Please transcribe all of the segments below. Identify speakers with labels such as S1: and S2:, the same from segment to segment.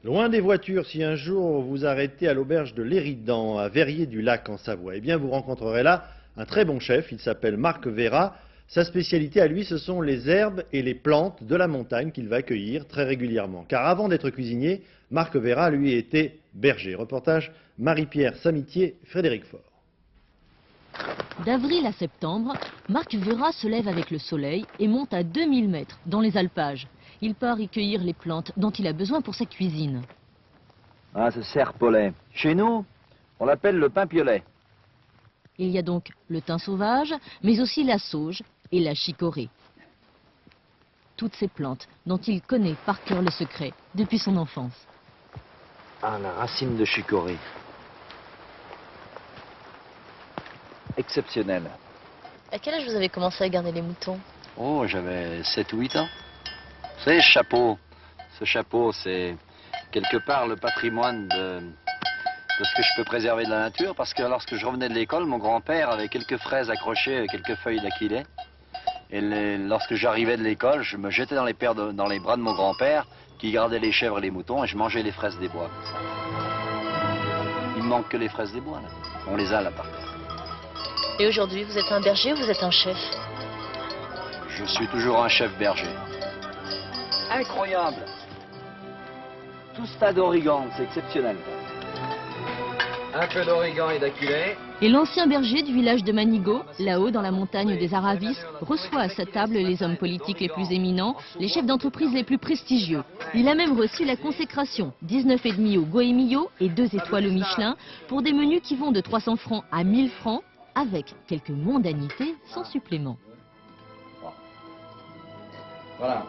S1: Loin des voitures, si un jour vous arrêtez à l'auberge de l'Éridan, à Verrier-du-Lac en Savoie, eh bien vous rencontrerez là un très bon chef, il s'appelle Marc Vera. Sa spécialité à lui, ce sont les herbes et les plantes de la montagne qu'il va cueillir très régulièrement. Car avant d'être cuisinier, Marc Vera, lui, était berger. Reportage Marie-Pierre Samitier, Frédéric Faure.
S2: D'avril à septembre, Marc Vera se lève avec le soleil et monte à 2000 mètres dans les alpages. Il part y cueillir les plantes dont il a besoin pour sa cuisine.
S3: Ah, ce serpolet. Chez nous, on l'appelle le pin piolet.
S2: Il y a donc le thym sauvage, mais aussi la sauge et la chicorée. Toutes ces plantes dont il connaît par cœur le secret depuis son enfance.
S3: Ah, la racine de chicorée. Exceptionnelle.
S4: À quel âge vous avez commencé à garder les moutons?
S3: Oh, j'avais 7 ou 8 ans. Vous savez, ce chapeau, c'est quelque part le patrimoine de ce que je peux préserver de la nature, parce que lorsque je revenais de l'école, mon grand-père avait quelques fraises accrochées avec quelques feuilles d'aquilée. Et lorsque j'arrivais de l'école, je me jetais dans les bras de mon grand-père, qui gardait les chèvres et les moutons, et je mangeais les fraises des bois. Il me manque que les fraises des bois, là. On les a là par terre.
S4: Et aujourd'hui, vous êtes un berger ou vous êtes un chef?
S3: Je suis toujours un chef berger. Incroyable! Tout ce tas d'origan, c'est exceptionnel. Un peu d'origan et d'aquilée.
S2: Et l'ancien berger du village de Manigot, là-haut dans la montagne des Aravis, reçoit à sa table les hommes politiques les plus éminents, les chefs d'entreprise les plus prestigieux. Il a même reçu la consécration, 19,5 au Goemio et 2 étoiles au Michelin, pour des menus qui vont de 300 francs à 1000 francs, avec quelques mondanités sans supplément.
S3: Voilà.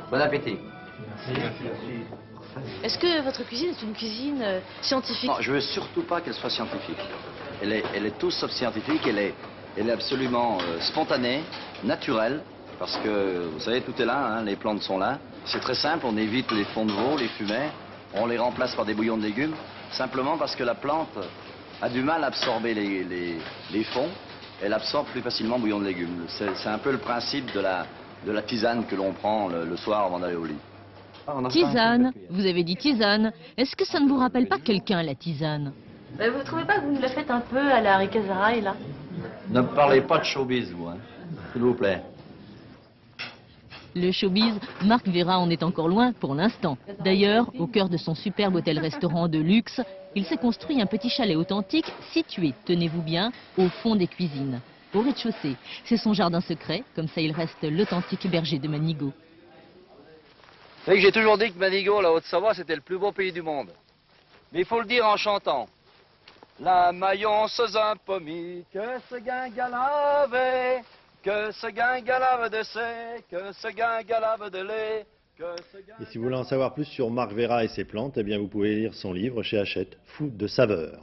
S3: Bon appétit.
S4: Est-ce que votre cuisine est une cuisine scientifique?
S3: Non, je veux surtout pas qu'elle soit scientifique. Elle est tout sauf scientifique, elle est absolument spontanée, naturelle, parce que, vous savez, tout est là, hein, les plantes sont là. C'est très simple, on évite les fonds de veau, les fumets, on les remplace par des bouillons de légumes, simplement parce que la plante a du mal à absorber les fonds, elle absorbe plus facilement le bouillon de légumes. C'est un peu le principe de la tisane que l'on prend le soir avant d'aller au lit.
S2: Tisane, vous avez dit tisane. Est-ce que ça ne vous rappelle pas quelqu'un, la tisane?
S4: Vous ne trouvez pas que vous nous la faites un peu à la Ricazaraï, là?
S3: Ne me parlez pas de showbiz, vous, hein, s'il vous plaît.
S2: Le showbiz, Marc Vera en est encore loin pour l'instant. D'ailleurs, au cœur de son superbe hôtel-restaurant de luxe, il s'est construit un petit chalet authentique situé, tenez-vous bien, au fond des cuisines. Au rez-de-chaussée, c'est son jardin secret, comme ça il reste l'authentique berger de Manigot.
S3: Vous savez que j'ai toujours dit que Manigot, la Haute-Savoie, c'était le plus beau pays du monde. Mais il faut le dire en chantant. La Mayence un pommier, que ce guingalave, que ce guingalave de sait, que ce guingalave de lait, que ce
S1: Et si vous voulez en savoir plus sur Marc Vera et ses plantes, eh bien vous pouvez lire son livre chez Hachette, Fou de saveur.